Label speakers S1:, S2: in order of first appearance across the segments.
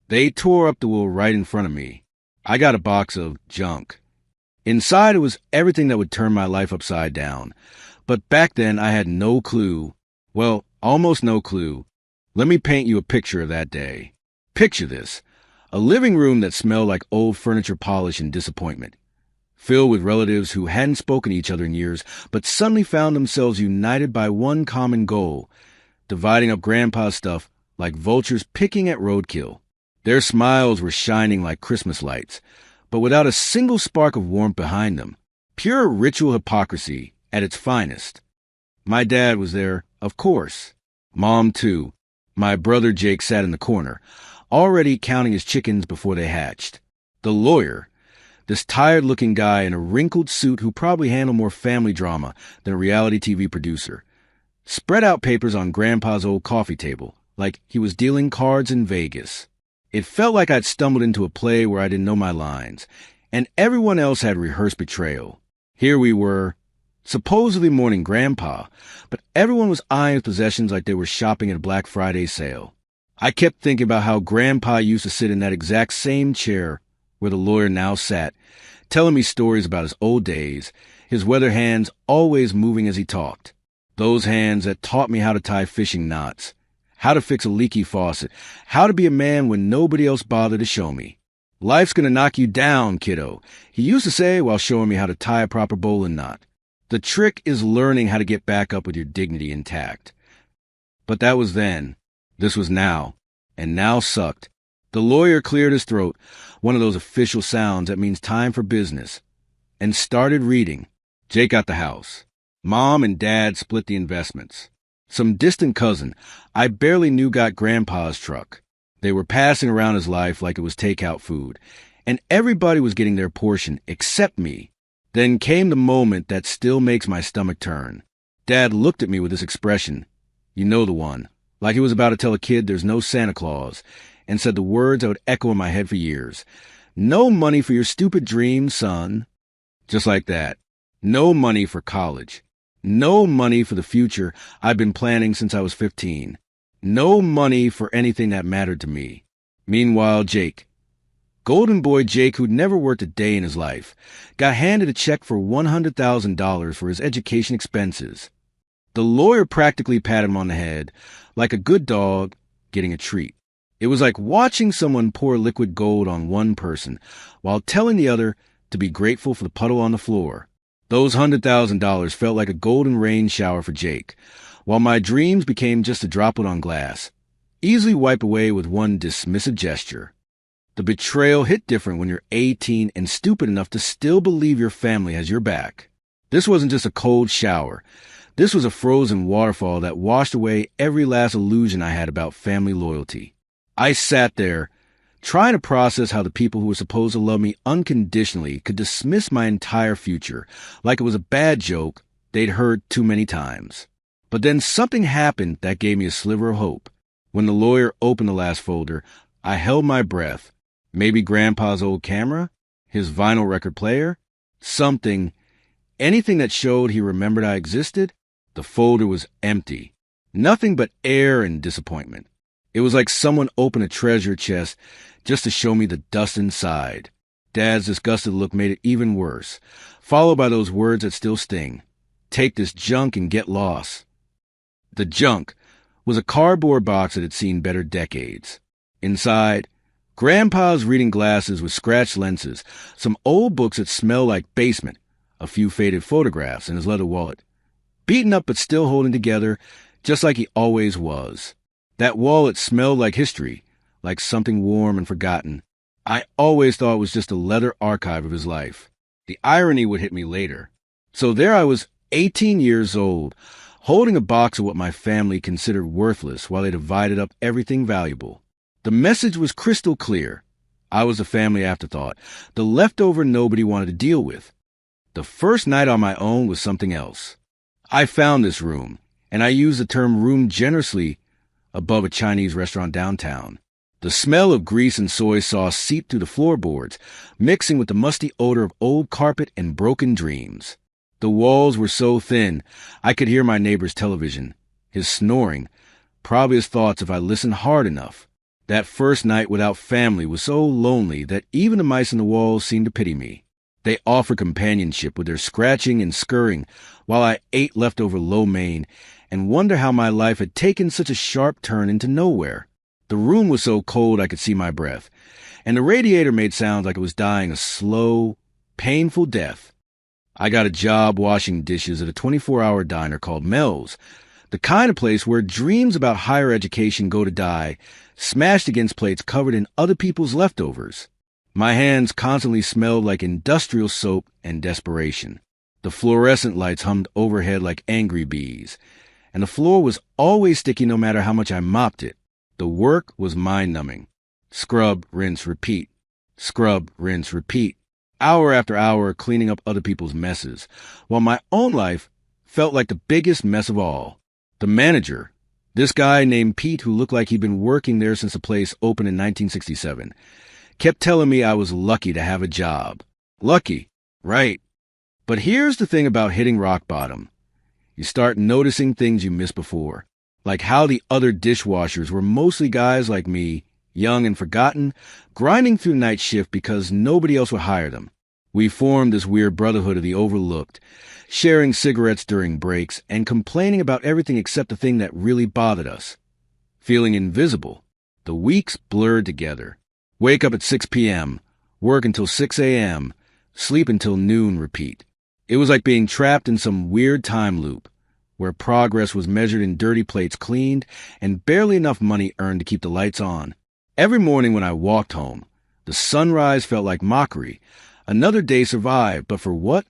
S1: They tore up the will right in front of me. I got a box of junk. Inside it was everything that would turn my life upside down. But back then I had no clue. Well, almost no clue. Let me paint you a picture of that day. Picture this. A living room that smelled like old furniture polish and disappointment, filled with relatives who hadn't spoken to each other in years, but suddenly found themselves united by one common goal, dividing up Grandpa's stuff like vultures picking at roadkill. Their smiles were shining like Christmas lights, but without a single spark of warmth behind them. Pure ritual hypocrisy at its finest. My dad was there, of course. Mom, too. My brother Jake sat in the corner, already counting his chickens before they hatched. The lawyer, this tired-looking guy in a wrinkled suit who probably handled more family drama than a reality TV producer, spread out papers on Grandpa's old coffee table, like he was dealing cards in Vegas. It felt like I'd stumbled into a play where I didn't know my lines, and everyone else had rehearsed betrayal. Here we were, supposedly mourning Grandpa, but everyone was eyeing his possessions like they were shopping at a Black Friday sale. I kept thinking about how Grandpa used to sit in that exact same chair where the lawyer now sat, telling me stories about his old days, his weather hands always moving as he talked. Those hands that taught me how to tie fishing knots, how to fix a leaky faucet, how to be a man when nobody else bothered to show me. Life's gonna knock you down, kiddo, he used to say while showing me how to tie a proper bowline knot. The trick is learning how to get back up with your dignity intact. But that was then. This was now, and now sucked. The lawyer cleared his throat, one of those official sounds that means time for business, and started reading. Jake got the house. Mom and Dad split the investments. Some distant cousin I barely knew got Grandpa's truck. They were passing around his life like it was takeout food, and everybody was getting their portion except me. Then came the moment that still makes my stomach turn. Dad looked at me with this expression, you know the one, like he was about to tell a kid there's no Santa Claus, and said the words that would echo in my head for years. No money for your stupid dreams, son. Just like that. No money for college. No money for the future I've been planning since I was 15. No money for anything that mattered to me. Meanwhile, Jake, golden boy Jake, who'd never worked a day in his life, got handed a check for $100,000 for his education expenses. The lawyer practically patted him on the head, like a good dog getting a treat. It was like watching someone pour liquid gold on one person while telling the other to be grateful for the puddle on the floor. Those $100,000 felt like a golden rain shower for Jake, while my dreams became just a droplet on glass, easily wiped away with one dismissive gesture. The betrayal hit different when you're 18 and stupid enough to still believe your family has your back. This wasn't just a cold shower. This was a frozen waterfall that washed away every last illusion I had about family loyalty. I sat there, trying to process how the people who were supposed to love me unconditionally could dismiss my entire future like it was a bad joke they'd heard too many times. But then something happened that gave me a sliver of hope. When the lawyer opened the last folder, I held my breath. Maybe Grandpa's old camera? His vinyl record player? Something. Anything that showed he remembered I existed? The folder was empty. Nothing but air and disappointment. It was like someone opened a treasure chest just to show me the dust inside. Dad's disgusted look made it even worse, followed by those words that still sting. Take this junk and get lost. The junk was a cardboard box that had seen better decades. Inside, Grandpa's reading glasses with scratched lenses, some old books that smelled like basement, a few faded photographs in his leather wallet. Beaten up but still holding together, just like he always was. That wallet smelled like history, like something warm and forgotten. I always thought it was just a leather archive of his life. The irony would hit me later. So there I was, 18 years old, holding a box of what my family considered worthless while they divided up everything valuable. The message was crystal clear. I was the family afterthought, the leftover nobody wanted to deal with. The first night on my own was something else. I found this room, and I use the term room generously, above a Chinese restaurant downtown. The smell of grease and soy sauce seeped through the floorboards, mixing with the musty odor of old carpet and broken dreams. The walls were so thin, I could hear my neighbor's television, his snoring, probably his thoughts if I listened hard enough. That first night without family was so lonely that even the mice on the walls seemed to pity me. They offered companionship with their scratching and scurrying while I ate leftover lo mein and wondered how my life had taken such a sharp turn into nowhere. The room was so cold I could see my breath, and the radiator made sounds like it was dying a slow, painful death. I got a job washing dishes at a 24-hour diner called Mel's, the kind of place where dreams about higher education go to die, smashed against plates covered in other people's leftovers. My hands constantly smelled like industrial soap and desperation. The fluorescent lights hummed overhead like angry bees, and the floor was always sticky no matter how much I mopped it. The work was mind-numbing. Scrub, rinse, repeat. Scrub, rinse, repeat. Hour after hour cleaning up other people's messes, while my own life felt like the biggest mess of all. The manager, this guy named Pete who looked like he'd been working there since the place opened in 1967, kept telling me I was lucky to have a job. Lucky, right. But here's the thing about hitting rock bottom. You start noticing things you missed before, like how the other dishwashers were mostly guys like me, young and forgotten, grinding through night shift because nobody else would hire them. We formed this weird brotherhood of the overlooked, sharing cigarettes during breaks and complaining about everything except the thing that really bothered us. Feeling invisible, the weeks blurred together. Wake up at 6 p.m., work until 6 a.m., sleep until noon, repeat. It was like being trapped in some weird time loop, where progress was measured in dirty plates cleaned and barely enough money earned to keep the lights on. Every morning when I walked home, the sunrise felt like mockery. Another day survived, but for what?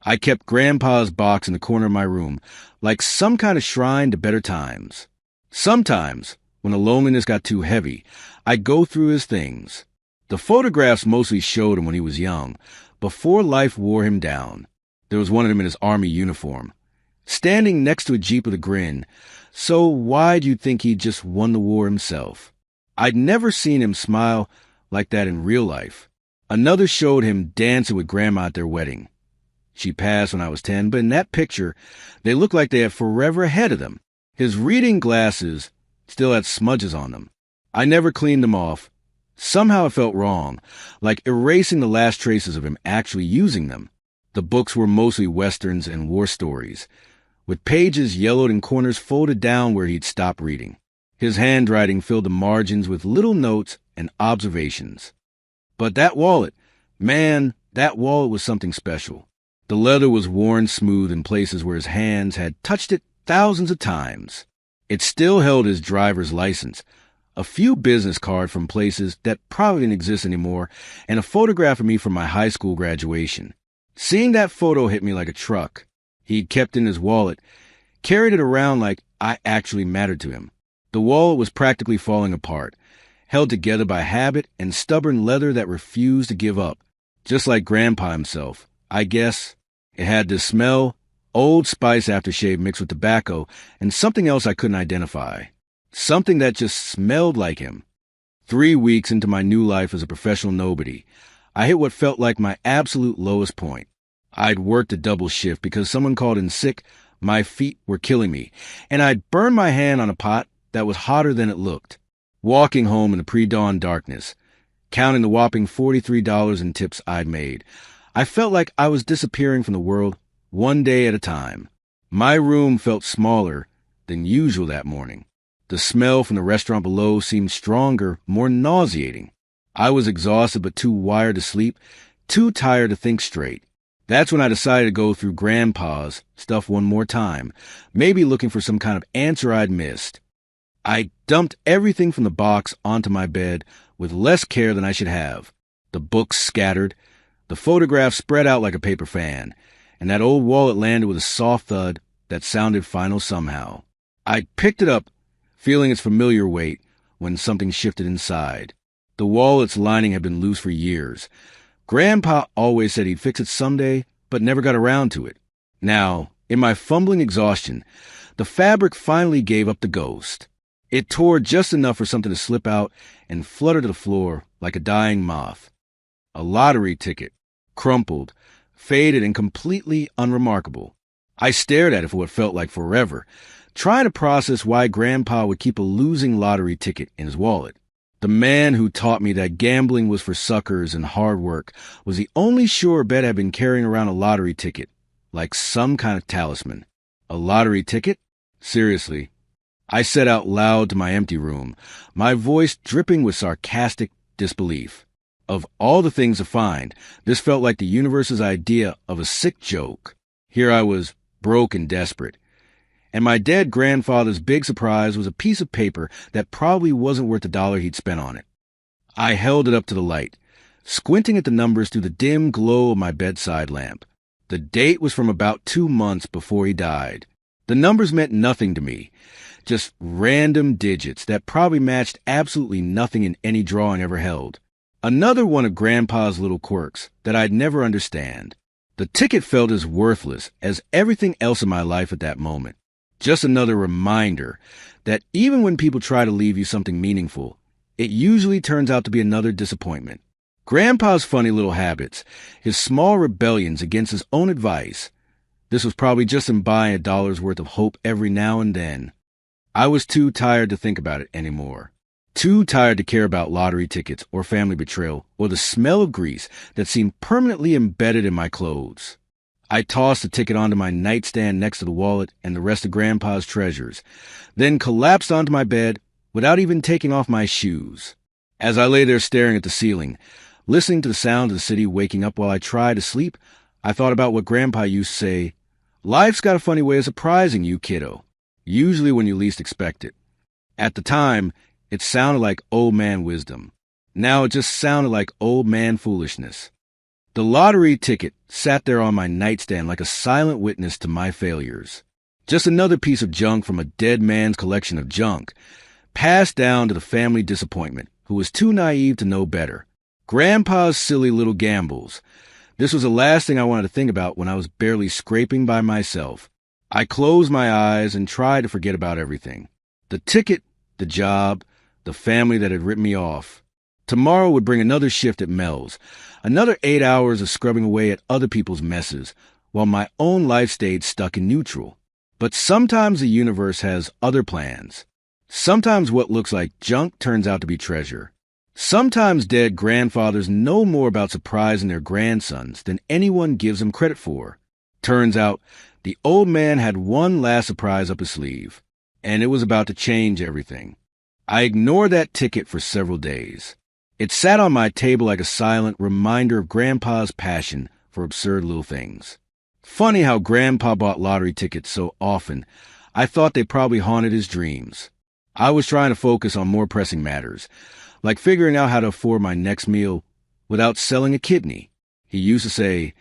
S1: I kept Grandpa's box in the corner of my room, like some kind of shrine to better times. Sometimes, when the loneliness got too heavy, I'd go through his things. The photographs mostly showed him when he was young, before life wore him down. There was one of him in his army uniform, standing next to a Jeep with a grin. So why'd you think he'd just won the war himself? I'd never seen him smile like that in real life. Another showed him dancing with Grandma at their wedding. She passed when I was 10, but in that picture, they looked like they had forever ahead of them. His reading glasses still had smudges on them. I never cleaned them off. Somehow it felt wrong, like erasing the last traces of him actually using them. The books were mostly westerns and war stories, with pages yellowed and corners folded down where he'd stopped reading. His handwriting filled the margins with little notes and observations. But that wallet, man, that wallet was something special. The leather was worn smooth in places where his hands had touched it thousands of times. It still held his driver's license, a few business cards from places that probably didn't exist anymore, and a photograph of me from my high school graduation. Seeing that photo hit me like a truck. He'd kept in his wallet, carried it around like I actually mattered to him. The wallet was practically falling apart, held together by habit and stubborn leather that refused to give up. Just like Grandpa himself, I guess. It had this smell, Old Spice aftershave mixed with tobacco, and something else I couldn't identify. Something that just smelled like him. 3 weeks into my new life as a professional nobody, I hit what felt like my absolute lowest point. I'd worked a double shift because someone called in sick, my feet were killing me, and I'd burned my hand on a pot that was hotter than it looked. Walking home in the pre-dawn darkness, counting the whopping $43 in tips I'd made, I felt like I was disappearing from the world one day at a time. My room felt smaller than usual that morning. The smell from the restaurant below seemed stronger, more nauseating. I was exhausted but too wired to sleep, too tired to think straight. That's when I decided to go through Grandpa's stuff one more time, maybe looking for some kind of answer I'd missed. I dumped everything from the box onto my bed with less care than I should have. The books scattered, the photographs spread out like a paper fan, and that old wallet landed with a soft thud that sounded final somehow. I picked it up, feeling its familiar weight, when something shifted inside. The wallet's lining had been loose for years. Grandpa always said he'd fix it someday, but never got around to it. Now, in my fumbling exhaustion, the fabric finally gave up the ghost. It tore just enough for something to slip out and flutter to the floor like a dying moth. A lottery ticket, crumpled, faded, and completely unremarkable. I stared at it for what felt like forever, trying to process why Grandpa would keep a losing lottery ticket in his wallet. The man who taught me that gambling was for suckers and hard work was the only sure bet I'd been carrying around a lottery ticket, like some kind of talisman. A lottery ticket? Seriously. I said out loud to my empty room, my voice dripping with sarcastic disbelief. Of all the things to find, this felt like the universe's idea of a sick joke. Here I was, broke and desperate. And my dead grandfather's big surprise was a piece of paper that probably wasn't worth the dollar he'd spent on it. I held it up to the light, squinting at the numbers through the dim glow of my bedside lamp. The date was from about 2 months before he died. The numbers meant nothing to me, just random digits that probably matched absolutely nothing in any drawing ever held. Another one of Grandpa's little quirks that I'd never understand. The ticket felt as worthless as everything else in my life at that moment. Just another reminder that even when people try to leave you something meaningful, it usually turns out to be another disappointment. Grandpa's funny little habits, his small rebellions against his own advice. This was probably just him buying $1 worth of hope every now and then. I was too tired to think about it anymore. Too tired to care about lottery tickets or family betrayal or the smell of grease that seemed permanently embedded in my clothes. I tossed the ticket onto my nightstand next to the wallet and the rest of Grandpa's treasures, then collapsed onto my bed without even taking off my shoes. As I lay there staring at the ceiling, listening to the sound of the city waking up while I tried to sleep, I thought about what Grandpa used to say, "Life's got a funny way of surprising you, kiddo, usually when you least expect it." At the time, it sounded like old man wisdom. Now it just sounded like old man foolishness. The lottery ticket sat there on my nightstand like a silent witness to my failures. Just another piece of junk from a dead man's collection of junk, passed down to the family disappointment, who was too naive to know better. Grandpa's silly little gambles. This was the last thing I wanted to think about when I was barely scraping by myself. I closed my eyes and tried to forget about everything. The ticket, the job, the family that had ripped me off. Tomorrow would bring another shift at Mel's, another 8 hours of scrubbing away at other people's messes, while my own life stayed stuck in neutral. But sometimes the universe has other plans. Sometimes what looks like junk turns out to be treasure. Sometimes dead grandfathers know more about surprising their grandsons than anyone gives them credit for. Turns out, the old man had one last surprise up his sleeve, and it was about to change everything. I ignored that ticket for several days. It sat on my table like a silent reminder of Grandpa's passion for absurd little things. Funny how Grandpa bought lottery tickets so often, I thought they probably haunted his dreams. I was trying to focus on more pressing matters, like figuring out how to afford my next meal without selling a kidney. He used to say,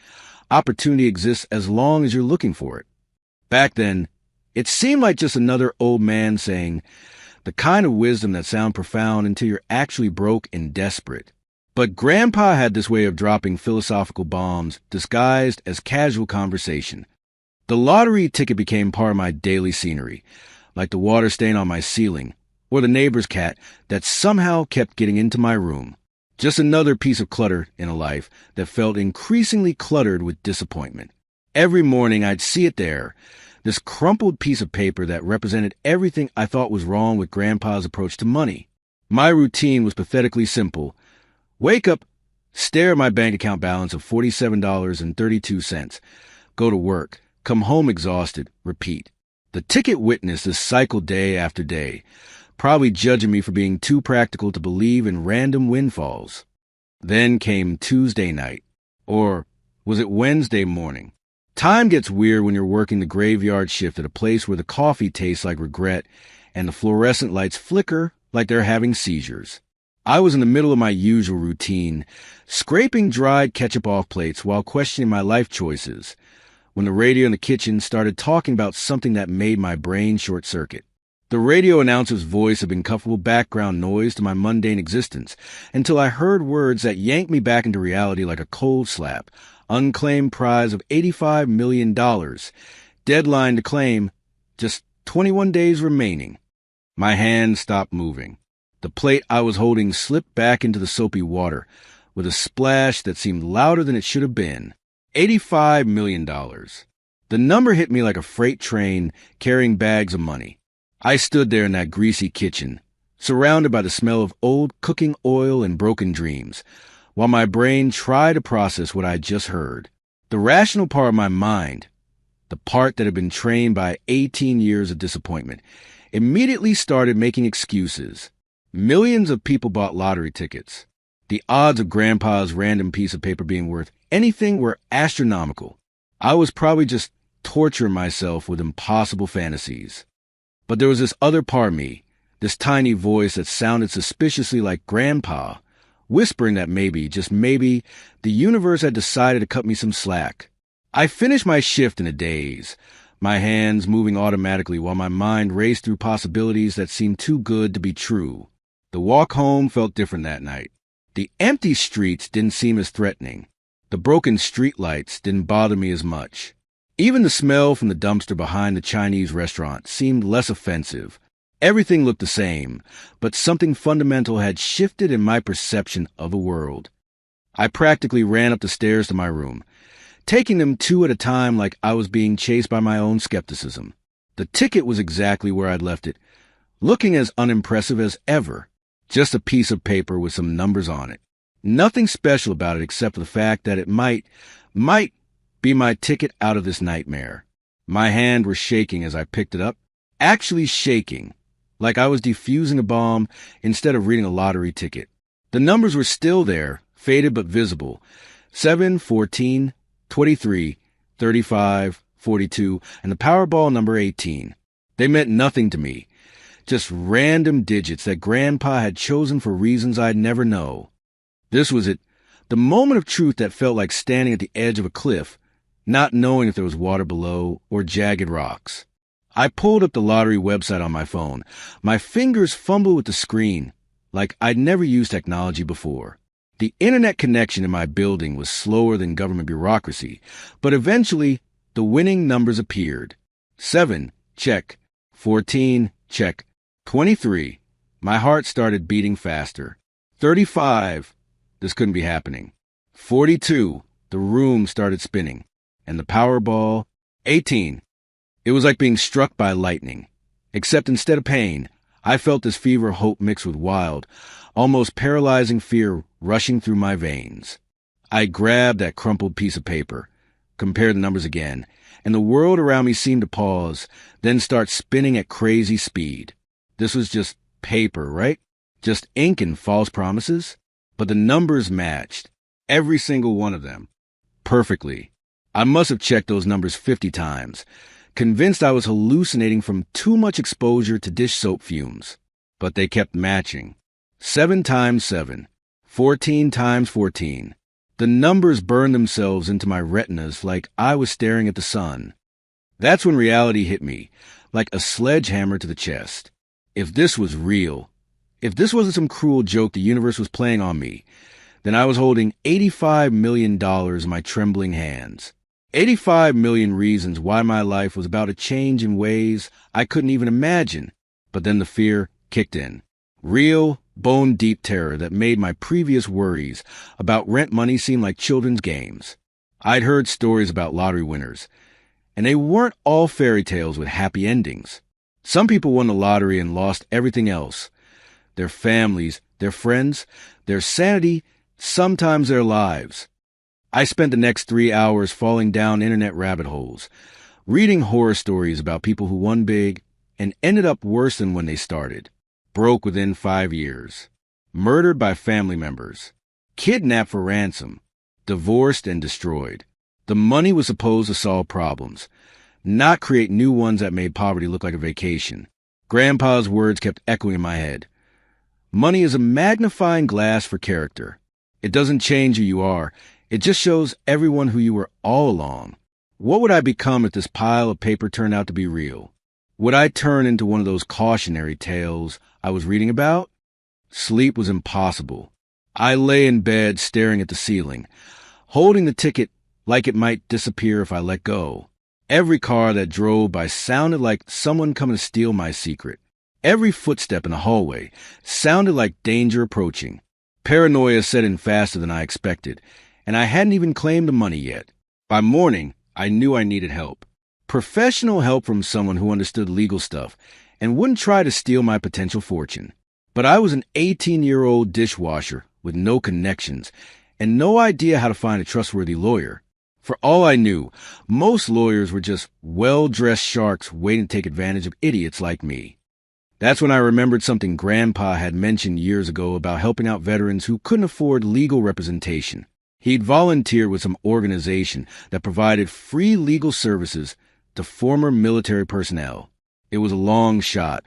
S1: "Opportunity exists as long as you're looking for it." Back then, it seemed like just another old man saying, the kind of wisdom that sounds profound until you're actually broke and desperate. But Grandpa had this way of dropping philosophical bombs disguised as casual conversation. The lottery ticket became part of my daily scenery, like the water stain on my ceiling, or the neighbor's cat that somehow kept getting into my room. Just another piece of clutter in a life that felt increasingly cluttered with disappointment. Every morning I'd see it there, this crumpled piece of paper that represented everything I thought was wrong with Grandpa's approach to money. My routine was pathetically simple. Wake up, stare at my bank account balance of $47.32, go to work, come home exhausted, repeat. The ticket witnessed this cycle day after day, probably judging me for being too practical to believe in random windfalls. Then came Tuesday night. Or was it Wednesday morning? Time gets weird when you're working the graveyard shift at a place where the coffee tastes like regret and the fluorescent lights flicker like they're having seizures. I was in the middle of my usual routine, scraping dried ketchup off plates while questioning my life choices, when the radio in the kitchen started talking about something that made my brain short-circuit. The radio announcer's voice had been comfortable background noise to my mundane existence until I heard words that yanked me back into reality like a cold slap. Unclaimed prize of $85 million. Deadline to claim. Just 21 days remaining. My hand stopped moving. The plate I was holding slipped back into the soapy water with a splash that seemed louder than it should have been. $85 million. The number hit me like a freight train carrying bags of money. I stood there in that greasy kitchen, surrounded by the smell of old cooking oil and broken dreams, while my brain tried to process what I had just heard. The rational part of my mind, the part that had been trained by 18 years of disappointment, immediately started making excuses. Millions of people bought lottery tickets. The odds of Grandpa's random piece of paper being worth anything were astronomical. I was probably just torturing myself with impossible fantasies. But there was this other part of me, this tiny voice that sounded suspiciously like Grandpa, whispering that maybe, just maybe, the universe had decided to cut me some slack. I finished my shift in a daze, my hands moving automatically while my mind raced through possibilities that seemed too good to be true. The walk home felt different that night. The empty streets didn't seem as threatening. The broken streetlights didn't bother me as much. Even the smell from the dumpster behind the Chinese restaurant seemed less offensive. Everything looked the same, but something fundamental had shifted in my perception of the world. I practically ran up the stairs to my room, taking them two at a time like I was being chased by my own skepticism. The ticket was exactly where I'd left it, looking as unimpressive as ever. Just a piece of paper with some numbers on it. Nothing special about it except for the fact that it might be my ticket out of this nightmare. My hand was shaking as I picked it up, actually shaking, like I was defusing a bomb instead of reading a lottery ticket. The numbers were still there, faded but visible. 7, 14, 23, 35, 42, and the Powerball number 18. They meant nothing to me. Just random digits that Grandpa had chosen for reasons I'd never know. This was it, the moment of truth that felt like standing at the edge of a cliff, not knowing if there was water below or jagged rocks. I pulled up the lottery website on my phone. My fingers fumbled with the screen, like I'd never used technology before. The internet connection in my building was slower than government bureaucracy, but eventually the winning numbers appeared. 7, check. 14, check. 23. My heart started beating faster. 35. This couldn't be happening. 42. The room started spinning. And the Powerball, 18. It was like being struck by lightning. Except instead of pain, I felt this fever of hope mixed with wild, almost paralyzing fear rushing through my veins. I grabbed that crumpled piece of paper, compared the numbers again, and the world around me seemed to pause, then start spinning at crazy speed. This was just paper, right? Just ink and false promises? But the numbers matched. Every single one of them. Perfectly. I must have checked those numbers 50 times, convinced I was hallucinating from too much exposure to dish soap fumes. But they kept matching. 7 times 7. 14 times 14. The numbers burned themselves into my retinas like I was staring at the sun. That's when reality hit me, like a sledgehammer to the chest. If this was real, if this wasn't some cruel joke the universe was playing on me, then I was holding $85 million in my trembling hands. 85 million reasons why my life was about to change in ways I couldn't even imagine. But then the fear kicked in. Real, bone-deep terror that made my previous worries about rent money seem like children's games. I'd heard stories about lottery winners, and they weren't all fairy tales with happy endings. Some people won the lottery and lost everything else. Their families, their friends, their sanity, sometimes their lives. I spent the next 3 hours falling down internet rabbit holes, reading horror stories about people who won big and ended up worse than when they started. Broke within 5 years. Murdered by family members. Kidnapped for ransom. Divorced and destroyed. The money was supposed to solve problems, not create new ones that made poverty look like a vacation. Grandpa's words kept echoing in my head. Money is a magnifying glass for character. It doesn't change who you are. It just shows everyone who you were all along. What would I become if this pile of paper turned out to be real? Would I turn into one of those cautionary tales I was reading about? Sleep was impossible. I lay in bed staring at the ceiling, holding the ticket like it might disappear if I let go. Every car that drove by sounded like someone coming to steal my secret. Every footstep in the hallway sounded like danger approaching. Paranoia set in faster than I expected, and I hadn't even claimed the money yet. By morning, I knew I needed help. Professional help from someone who understood legal stuff and wouldn't try to steal my potential fortune. But I was an 18-year-old dishwasher with no connections and no idea how to find a trustworthy lawyer. For all I knew, most lawyers were just well-dressed sharks waiting to take advantage of idiots like me. That's when I remembered something Grandpa had mentioned years ago about helping out veterans who couldn't afford legal representation. He'd volunteered with some organization that provided free legal services to former military personnel. It was a long shot,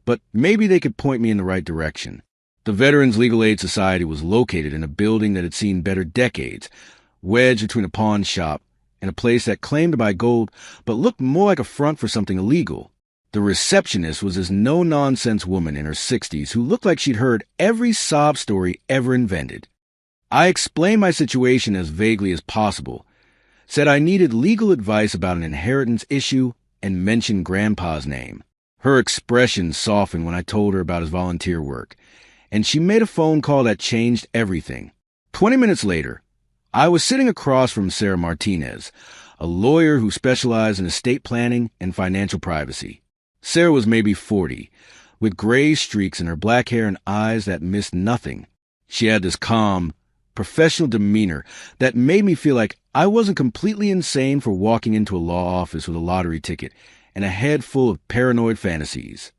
S1: but maybe they could point me in the right direction. The Veterans Legal Aid Society was located in a building that had seen better decades, wedged between a pawn shop and a place that claimed to buy gold but looked more like a front for something illegal. The receptionist was this no-nonsense woman in her 60s who looked like she'd heard every sob story ever invented. I explained my situation as vaguely as possible, said I needed legal advice about an inheritance issue, and mentioned Grandpa's name. Her expression softened when I told her about his volunteer work, and she made a phone call that changed everything. 20 minutes later, I was sitting across from Sarah Martinez, a lawyer who specialized in estate planning and financial privacy. Sarah was maybe 40, with gray streaks in her black hair and eyes that missed nothing. She had this calm, professional demeanor that made me feel like I wasn't completely insane for walking into a law office with a lottery ticket and a head full of paranoid fantasies.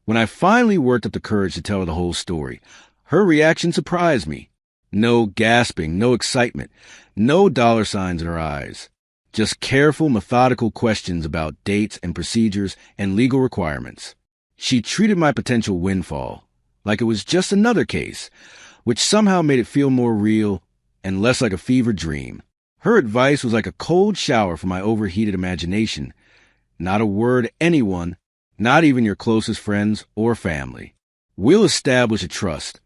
S1: When I finally worked up the courage to tell her the whole story, her reaction surprised me. No gasping, no excitement, no dollar signs in her eyes. Just careful, methodical questions about dates and procedures and legal requirements. She treated my potential windfall like it was just another case, which somehow made it feel more real and less like a fever dream. Her advice was like a cold shower for my overheated imagination. Not a word to anyone, not even your closest friends or family. We'll establish a trust.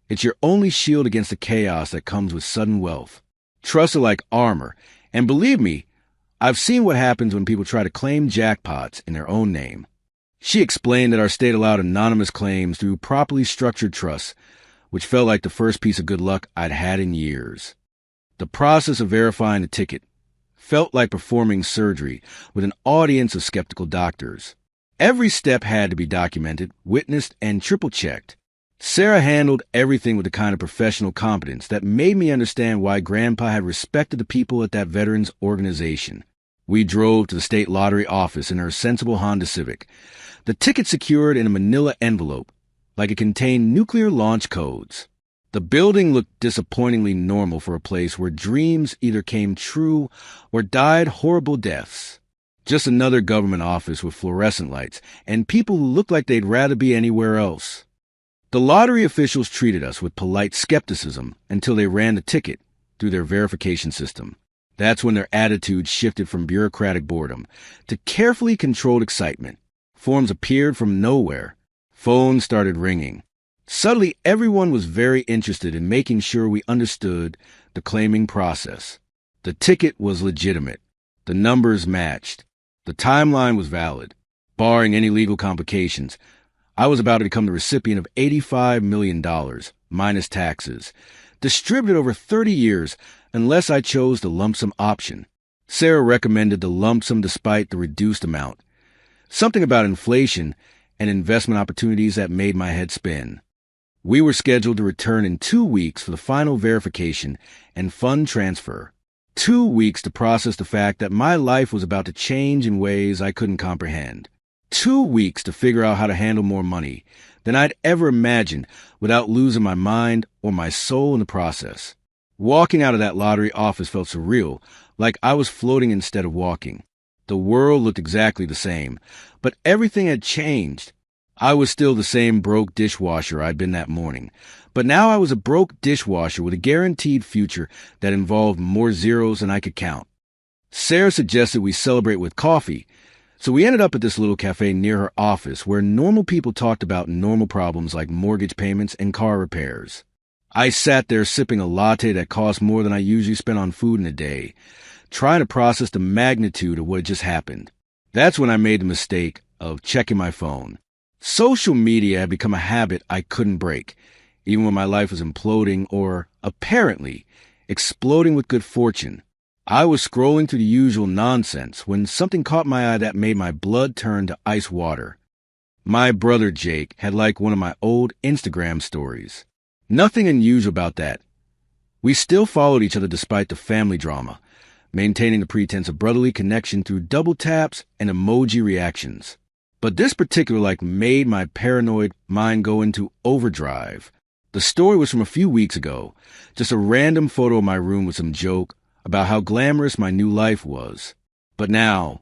S1: It's your only shield against the chaos that comes with sudden wealth. Trusts are like armor, and believe me, I've seen what happens when people try to claim jackpots in their own name. She explained that our state allowed anonymous claims through properly structured trusts, which felt like the first piece of good luck I'd had in years. The process of verifying the ticket felt like performing surgery with an audience of skeptical doctors. Every step had to be documented, witnessed, and triple-checked. Sarah handled everything with the kind of professional competence that made me understand why Grandpa had respected the people at that veterans organization. We drove to the state lottery office in her sensible Honda Civic, the ticket secured in a manila envelope, like it contained nuclear launch codes. The building looked disappointingly normal for a place where dreams either came true or died horrible deaths. Just another government office with fluorescent lights and people who looked like they'd rather be anywhere else. The lottery officials treated us with polite skepticism until they ran the ticket through their verification system. That's when their attitude shifted from bureaucratic boredom to carefully controlled excitement. Forms appeared from nowhere. Phones started ringing. Suddenly, everyone was very interested in making sure we understood the claiming process. The ticket was legitimate. The numbers matched. The timeline was valid. Barring any legal complications, I was about to become the recipient of $85 million, minus taxes, distributed over 30 years unless I chose the lump sum option. Sarah recommended the lump sum despite the reduced amount. Something about inflation and investment opportunities that made my head spin. We were scheduled to return in 2 weeks for the final verification and fund transfer. 2 weeks to process the fact that my life was about to change in ways I couldn't comprehend. 2 weeks to figure out how to handle more money than I'd ever imagined without losing my mind or my soul in the process. Walking out of that lottery office felt surreal, like I was floating instead of walking. The world looked exactly the same, but everything had changed. I was still the same broke dishwasher I'd been that morning, but now I was a broke dishwasher with a guaranteed future that involved more zeros than I could count. Sarah suggested we celebrate with coffee, so we ended up at this little cafe near her office where normal people talked about normal problems like mortgage payments and car repairs. I sat there sipping a latte that cost more than I usually spend on food in a day, trying to process the magnitude of what had just happened. That's when I made the mistake of checking my phone. Social media had become a habit I couldn't break, even when my life was imploding or, apparently, exploding with good fortune. I was scrolling through the usual nonsense when something caught my eye that made my blood turn to ice water. My brother Jake had liked one of my old Instagram stories. Nothing unusual about that. We still followed each other despite the family drama, maintaining the pretense of brotherly connection through double taps and emoji reactions. But this particular like made my paranoid mind go into overdrive. The story was from a few weeks ago, just a random photo of my room with some joke about how glamorous my new life was. But now,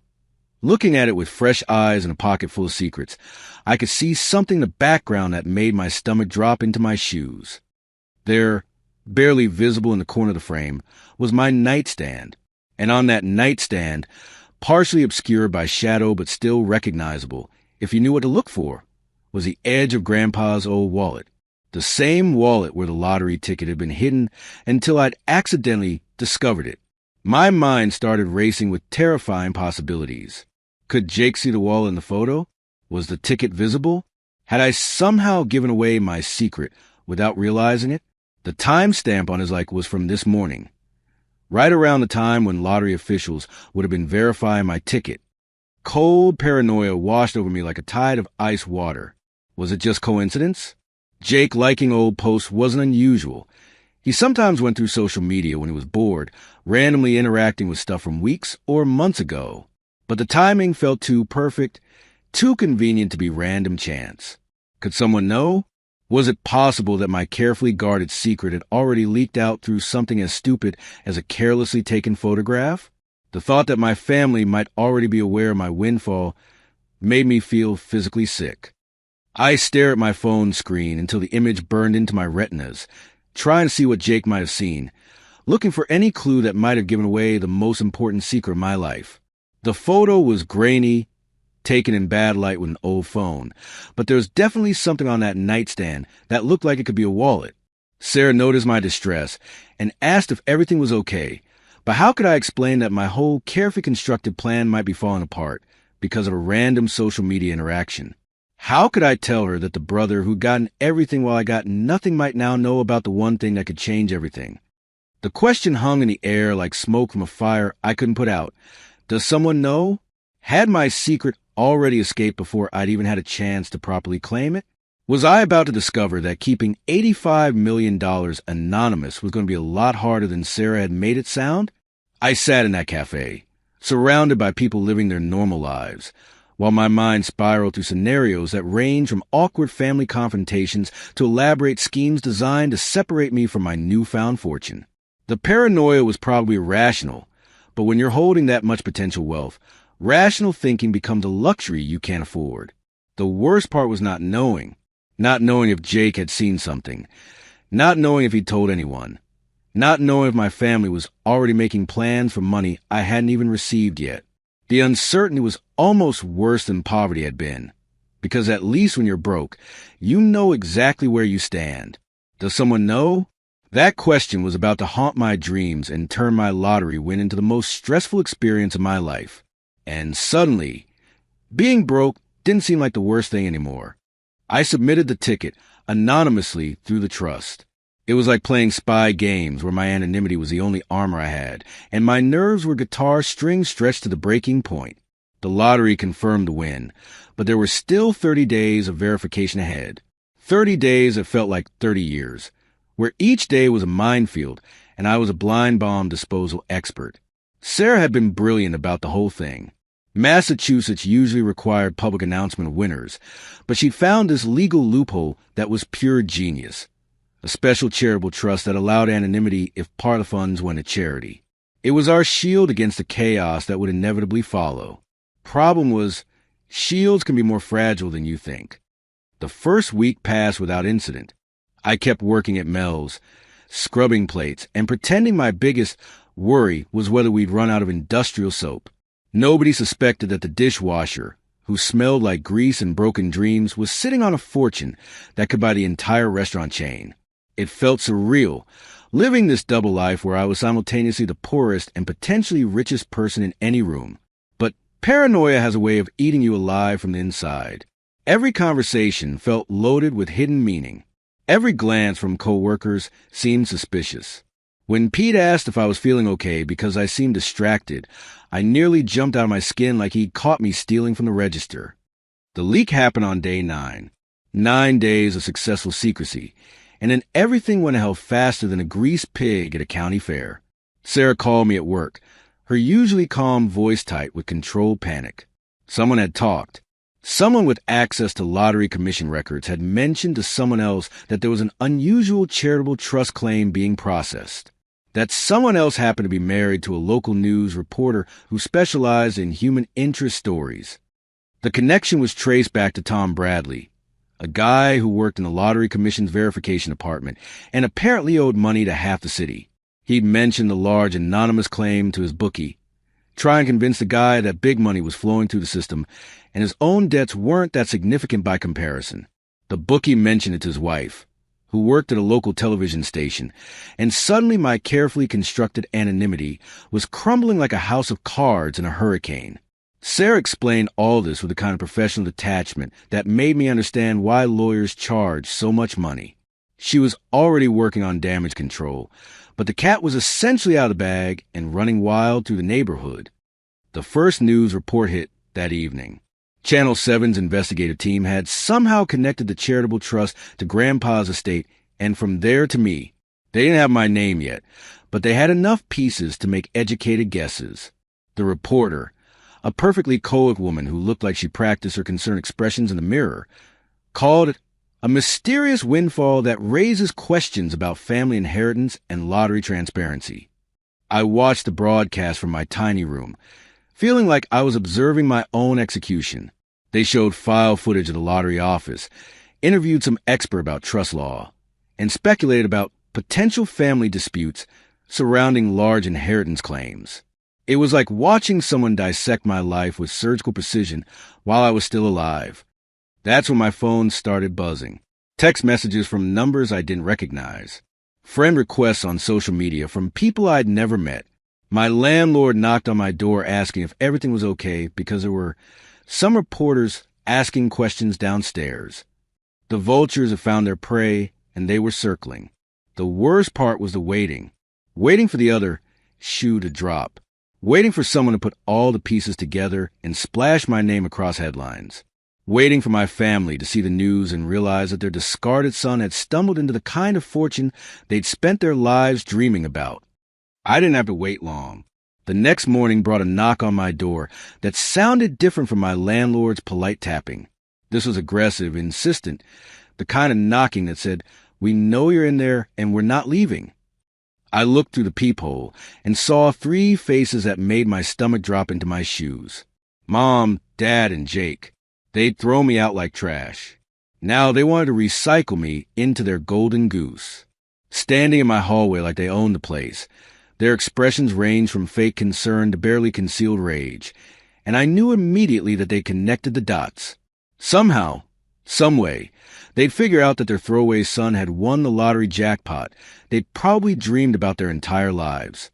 S1: looking at it with fresh eyes and a pocket full of secrets, I could see something in the background that made my stomach drop into my shoes. There, barely visible in the corner of the frame, was my nightstand. And on that nightstand, partially obscured by shadow but still recognizable, if you knew what to look for, was the edge of Grandpa's old wallet. The same wallet where the lottery ticket had been hidden until I'd accidentally discovered it. My mind started racing with terrifying possibilities. Could Jake see the wallet in the photo? Was the ticket visible? Had I somehow given away my secret without realizing it? The timestamp on his like was from this morning, right around the time when lottery officials would have been verifying my ticket. Cold paranoia washed over me like a tide of ice water. Was it just coincidence? Jake liking old posts wasn't unusual. He sometimes went through social media when he was bored, randomly interacting with stuff from weeks or months ago. But the timing felt too perfect, too convenient to be random chance. Could someone know? Was it possible that my carefully guarded secret had already leaked out through something as stupid as a carelessly taken photograph? The thought that my family might already be aware of my windfall made me feel physically sick. I stared at my phone screen until the image burned into my retinas, trying to see what Jake might have seen, looking for any clue that might have given away the most important secret of my life. The photo was grainy, taken in bad light with an old phone, but there was definitely something on that nightstand that looked like it could be a wallet. Sarah noticed my distress and asked if everything was okay, but how could I explain that my whole carefully constructed plan might be falling apart because of a random social media interaction? How could I tell her that the brother who'd gotten everything while I got nothing might now know about the one thing that could change everything? The question hung in the air like smoke from a fire I couldn't put out. Does someone know? Had my secret already escaped before I'd even had a chance to properly claim it? Was I about to discover that keeping $85 million anonymous was going to be a lot harder than Sarah had made it sound? I sat in that cafe, surrounded by people living their normal lives, while my mind spiraled through scenarios that ranged from awkward family confrontations to elaborate schemes designed to separate me from my newfound fortune. The paranoia was probably irrational, but when you're holding that much potential wealth, rational thinking becomes a luxury you can't afford. The worst part was not knowing if Jake had seen something, not knowing if he'd told anyone, not knowing if my family was already making plans for money I hadn't even received yet. The uncertainty was almost worse than poverty had been, because at least when you're broke, you know exactly where you stand. Does someone know? That question was about to haunt my dreams and turn my lottery win into the most stressful experience of my life. And suddenly, being broke didn't seem like the worst thing anymore. I submitted the ticket anonymously through the trust. It was like playing spy games where my anonymity was the only armor I had, and my nerves were guitar strings stretched to the breaking point. The lottery confirmed the win, but there were still 30 days of verification ahead. 30 days that felt like 30 years, where each day was a minefield, and I was a blind bomb disposal expert. Sarah had been brilliant about the whole thing. Massachusetts usually required public announcement of winners, but she'd found this legal loophole that was pure genius. A special charitable trust that allowed anonymity if part of the funds went to charity. It was our shield against the chaos that would inevitably follow. Problem was, shields can be more fragile than you think. The first week passed without incident. I kept working at Mel's, scrubbing plates, and pretending my biggest worry was whether we'd run out of industrial soap. Nobody suspected that the dishwasher, who smelled like grease and broken dreams, was sitting on a fortune that could buy the entire restaurant chain. It felt surreal, living this double life where I was simultaneously the poorest and potentially richest person in any room. But paranoia has a way of eating you alive from the inside. Every conversation felt loaded with hidden meaning. Every glance from coworkers seemed suspicious. When Pete asked if I was feeling okay because I seemed distracted, I nearly jumped out of my skin like he'd caught me stealing from the register. The leak happened on day 9. 9 days of successful secrecy, and then everything went to hell faster than a greased pig at a county fair. Sarah called me at work, her usually calm voice tight with controlled panic. Someone had talked. Someone with access to lottery commission records had mentioned to someone else that there was an unusual charitable trust claim being processed. That someone else happened to be married to a local news reporter who specialized in human interest stories. The connection was traced back to Tom Bradley, a guy who worked in the Lottery Commission's verification department and apparently owed money to half the city. He mentioned the large anonymous claim to his bookie, trying to convince the guy that big money was flowing through the system and his own debts weren't that significant by comparison. The bookie mentioned it to his wife, who worked at a local television station, and suddenly my carefully constructed anonymity was crumbling like a house of cards in a hurricane. Sarah explained all this with a kind of professional detachment that made me understand why lawyers charge so much money. She was already working on damage control, but the cat was essentially out of the bag and running wild through the neighborhood. The first news report hit that evening. Channel 7's investigative team had somehow connected the charitable trust to Grandpa's estate, and from there to me. They didn't have my name yet, but they had enough pieces to make educated guesses. The reporter, a perfectly coic woman who looked like she practiced her concerned expressions in the mirror, called it a mysterious windfall that raises questions about family inheritance and lottery transparency. I watched the broadcast from my tiny room, feeling like I was observing my own execution. They showed file footage of the lottery office, interviewed some expert about trust law, and speculated about potential family disputes surrounding large inheritance claims. It was like watching someone dissect my life with surgical precision while I was still alive. That's when my phone started buzzing. Text messages from numbers I didn't recognize. Friend requests on social media from people I'd never met. My landlord knocked on my door asking if everything was okay because there were some reporters asking questions downstairs. The vultures had found their prey, and they were circling. The worst part was the waiting. Waiting for the other shoe to drop. Waiting for someone to put all the pieces together and splash my name across headlines. Waiting for my family to see the news and realize that their discarded son had stumbled into the kind of fortune they'd spent their lives dreaming about. I didn't have to wait long. The next morning brought a knock on my door that sounded different from my landlord's polite tapping. This was aggressive, insistent, the kind of knocking that said, "We know you're in there and we're not leaving." I looked through the peephole and saw 3 faces that made my stomach drop into my shoes. Mom, Dad, and Jake. They'd throw me out like trash. Now they wanted to recycle me into their golden goose. Standing in my hallway like they owned the place, their expressions ranged from fake concern to barely concealed rage, and I knew immediately that they connected the dots. Somehow, someway, they'd figure out that their throwaway son had won the lottery jackpot they'd probably dreamed about their entire lives.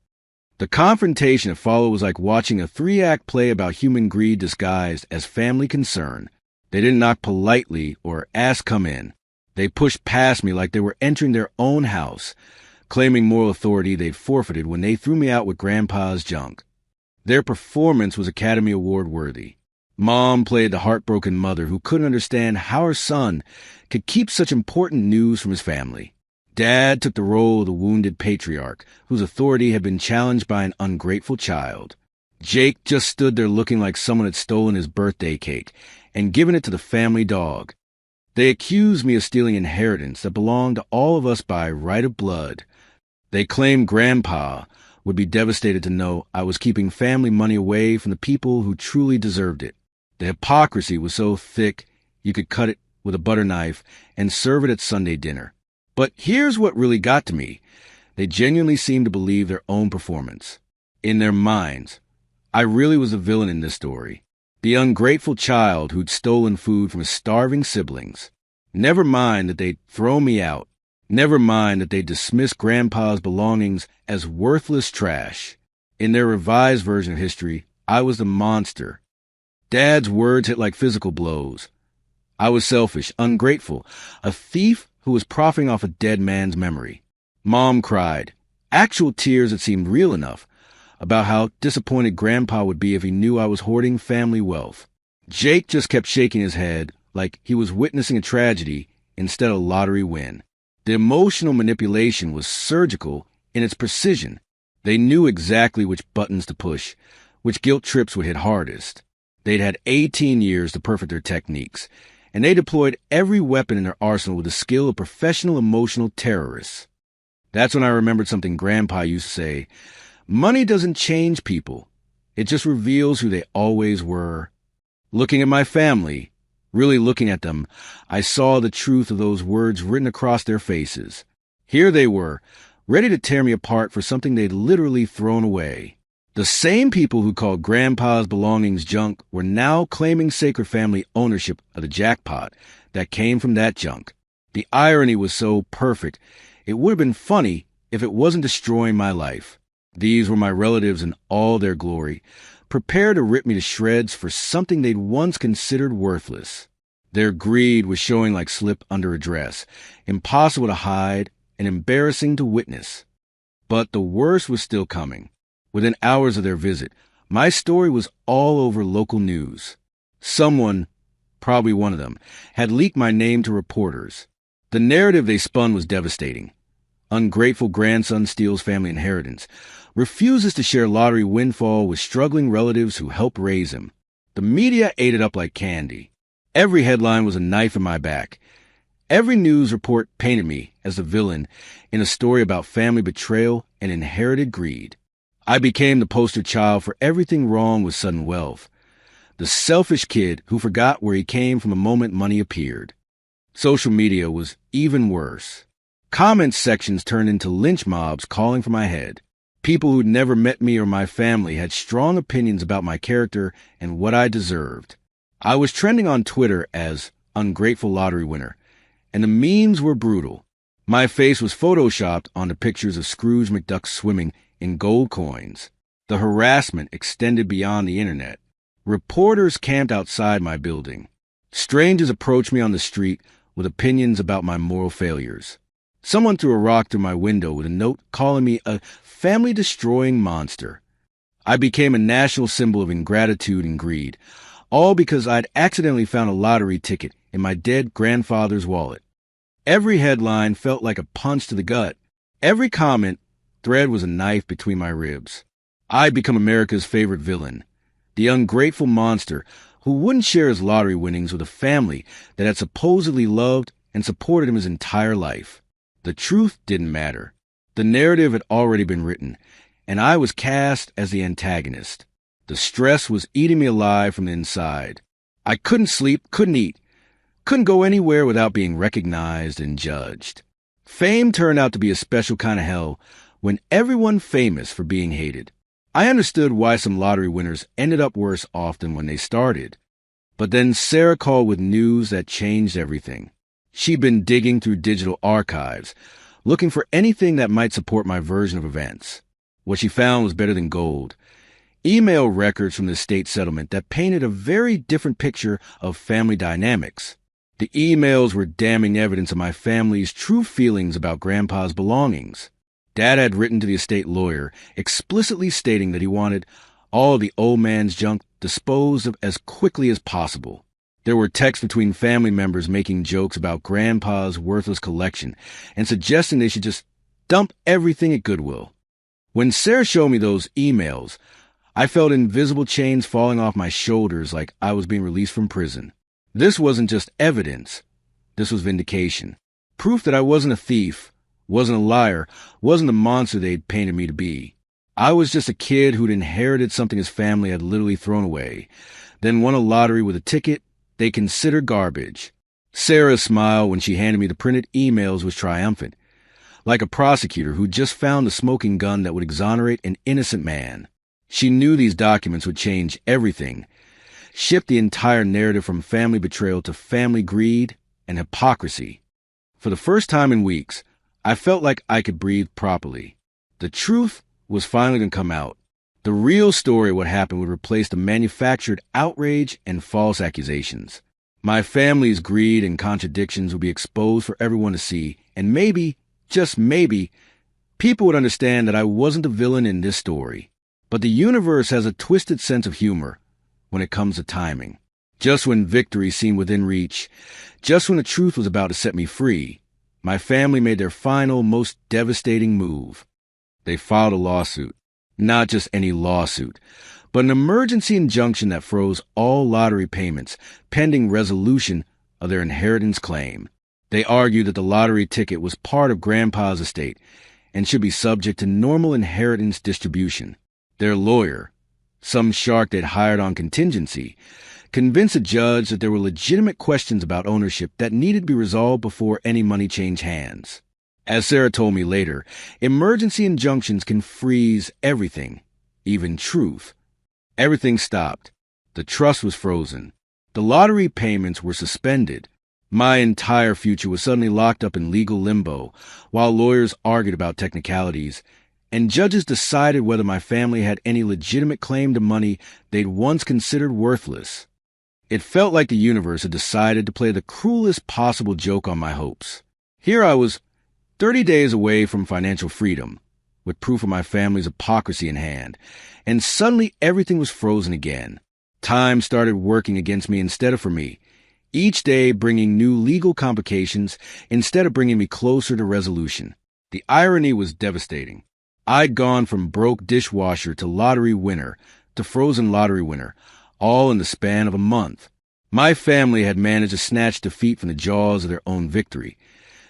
S1: The confrontation that followed was like watching a 3-act play about human greed disguised as family concern. They didn't knock politely or ask come in. They pushed past me like they were entering their own house, claiming moral authority they'd forfeited when they threw me out with Grandpa's junk. Their performance was Academy Award worthy. Mom played the heartbroken mother who couldn't understand how her son could keep such important news from his family. Dad took the role of the wounded patriarch whose authority had been challenged by an ungrateful child. Jake just stood there looking like someone had stolen his birthday cake and given it to the family dog. They accused me of stealing inheritance that belonged to all of us by right of blood. They claimed Grandpa would be devastated to know I was keeping family money away from the people who truly deserved it. The hypocrisy was so thick you could cut it with a butter knife and serve it at Sunday dinner. But here's what really got to me. They genuinely seemed to believe their own performance. In their minds, I really was the villain in this story. The ungrateful child who'd stolen food from his starving siblings. Never mind that they'd throw me out. Never mind that they'd dismiss Grandpa's belongings as worthless trash. In their revised version of history, I was the monster. Dad's words hit like physical blows. I was selfish, ungrateful, a thief who was profiting off a dead man's memory. Mom cried, actual tears that seemed real enough, about how disappointed Grandpa would be if he knew I was hoarding family wealth. Jake just kept shaking his head like he was witnessing a tragedy instead of a lottery win. The emotional manipulation was surgical in its precision. They knew exactly which buttons to push, which guilt trips would hit hardest. They'd had 18 years to perfect their techniques, and they deployed every weapon in their arsenal with the skill of professional emotional terrorists. That's when I remembered something Grandpa used to say: money doesn't change people. It just reveals who they always were. Looking at my family, really looking at them, I saw the truth of those words written across their faces. Here they were, ready to tear me apart for something they'd literally thrown away. The same people who called Grandpa's belongings junk were now claiming sacred family ownership of the jackpot that came from that junk. The irony was so perfect, it would have been funny if it wasn't destroying my life. These were my relatives in all their glory, prepared to rip me to shreds for something they'd once considered worthless. Their greed was showing like slip under a dress, impossible to hide and embarrassing to witness. But the worst was still coming. Within hours of their visit, my story was all over local news. Someone, probably one of them, had leaked my name to reporters. The narrative they spun was devastating. Ungrateful grandson steals family inheritance, refuses to share lottery windfall with struggling relatives who help raise him. The media ate it up like candy. Every headline was a knife in my back. Every news report painted me as the villain in a story about family betrayal and inherited greed. I became the poster child for everything wrong with sudden wealth. The selfish kid who forgot where he came from the moment money appeared. Social media was even worse. Comment sections turned into lynch mobs calling for my head. People who'd never met me or my family had strong opinions about my character and what I deserved. I was trending on Twitter as ungrateful lottery winner, and the memes were brutal. My face was photoshopped onto pictures of Scrooge McDuck swimming in gold coins. The harassment extended beyond the internet. Reporters camped outside my building. Strangers approached me on the street with opinions about my moral failures. Someone threw a rock through my window with a note calling me a family-destroying monster. I became a national symbol of ingratitude and greed, all because I'd accidentally found a lottery ticket in my dead grandfather's wallet. Every headline felt like a punch to the gut. Every comment thread was a knife between my ribs. I'd become America's favorite villain, the ungrateful monster who wouldn't share his lottery winnings with a family that had supposedly loved and supported him his entire life. The truth didn't matter. The narrative had already been written, and I was cast as the antagonist. The stress was eating me alive from the inside. I couldn't sleep, couldn't eat, couldn't go anywhere without being recognized and judged. Fame turned out to be a special kind of hell when everyone famous for being hated. I understood why some lottery winners ended up worse off than when they started. But then Sarah called with news that changed everything. She'd been digging through digital archives, looking for anything that might support my version of events. What she found was better than gold. Email records from the estate settlement that painted a very different picture of family dynamics. The emails were damning evidence of my family's true feelings about Grandpa's belongings. Dad had written to the estate lawyer, explicitly stating that he wanted all the old man's junk disposed of as quickly as possible. There were texts between family members making jokes about Grandpa's worthless collection and suggesting they should just dump everything at Goodwill. When Sarah showed me those emails, I felt invisible chains falling off my shoulders like I was being released from prison. This wasn't just evidence. This was vindication. Proof that I wasn't a thief, wasn't a liar, wasn't the monster they'd painted me to be. I was just a kid who'd inherited something his family had literally thrown away, then won a lottery with a ticket they considered garbage. Sarah's smile when she handed me the printed emails was triumphant, like a prosecutor who just found the smoking gun that would exonerate an innocent man. She knew these documents would change everything, shift the entire narrative from family betrayal to family greed and hypocrisy. For the first time in weeks, I felt like I could breathe properly. The truth was finally going to come out. The real story of what happened would replace the manufactured outrage and false accusations. My family's greed and contradictions would be exposed for everyone to see, and maybe, just maybe, people would understand that I wasn't the villain in this story. But the universe has a twisted sense of humor when it comes to timing. Just when victory seemed within reach, just when the truth was about to set me free, my family made their final, most devastating move. They filed a lawsuit. Not just any lawsuit, but an emergency injunction that froze all lottery payments pending resolution of their inheritance claim. They argued that the lottery ticket was part of Grandpa's estate and should be subject to normal inheritance distribution. Their lawyer, some shark they'd hired on contingency, convinced a judge that there were legitimate questions about ownership that needed to be resolved before any money changed hands. As Sarah told me later, emergency injunctions can freeze everything, even truth. Everything stopped. The trust was frozen. The lottery payments were suspended. My entire future was suddenly locked up in legal limbo, while lawyers argued about technicalities, and judges decided whether my family had any legitimate claim to money they'd once considered worthless. It felt like the universe had decided to play the cruelest possible joke on my hopes. Here I was, 30 days away from financial freedom, with proof of my family's hypocrisy in hand, and suddenly everything was frozen again. Time started working against me instead of for me, each day bringing new legal complications instead of bringing me closer to resolution. The irony was devastating. I'd gone from broke dishwasher to lottery winner to frozen lottery winner, all in the span of a month. My family had managed to snatch defeat from the jaws of their own victory,